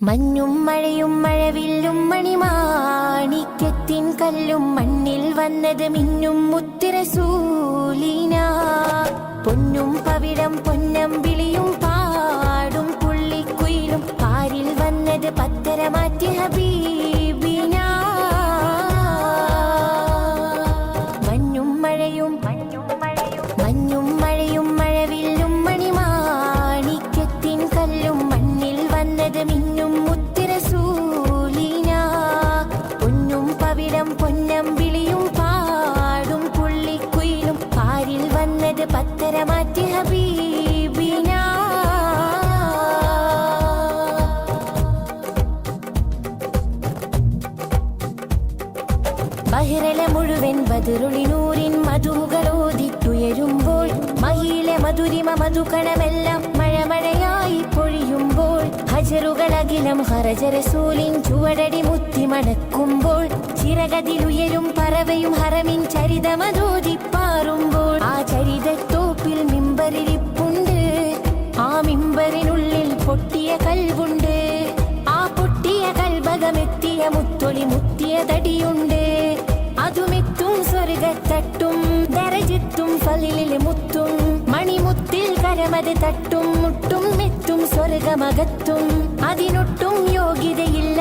മഞ്ഞും മഴയും മഴവില്ലും മണിമാണിക്യത്തിൻ കല്ലും മണ്ണിൽ വന്നത് മിന്നും മുത്തുറസൂലിന. പൊന്നും പവിഴം പൊന്നമ്പിളിയും പാടും പുള്ളിക്കുയിലും പാരിൽ വന്നത് പത്തര മാറ്റി ഹബീബിന. മഞ്ഞും മഴയും മഴവില്ലും മണിമാണിക്യത്തിൻ കല്ലും മണ്ണിൽ വന്നത് മിന്നും മുത്തുറസൂലിന. പൊന്നും പവിഴം പൊന്നമ്പിളിയും പാടും പുള്ളിക്കുയിലും പാരിൽ വന്നത് പത്തര മാറ്റി ഹബീബിന. ബഹിറല മുഴുവൻ ബദറുളിനൂരിൻ മധുകളോദിട്ടുയരുമ്പോൾ മഹിയിലെ മധുരിമ മധുകണമെല്ലാം മഴമഴയായി പൊഴിയുമ്പോൾ ഹജറുകളകിലം ഹറജറസൂലിൻ ചുവടടി മുത്തി മണക്കുമ്പോൾ ചിറകതിലുയരും പറവയും ഹറമിൻ ചരിതമതോദിപ്പാറുമ്പോൾ ആ ചരിതത്തോപ്പിൽ മിമ്പറിരിപ്പുണ്ട്. ആ മിമ്പറിനുള്ളിൽ പൊട്ടിയ കൽവുണ്ട്. ആ പൊട്ടിയ കൽഭകമെത്തിയ മുത്തൊളി മുത്തിയ തടിയുണ്ട്. അതുമെത്തും സ്വർഗത്തട്ടും ദരജത്തും ഫലിലിലെ മുത്തും മണിമുത്തിൽ കരമത് തട്ടും മുട്ടും മെത്തും സ്വർഗമകത്തും അതിനൊട്ടും യോഗ്യതയില്ല.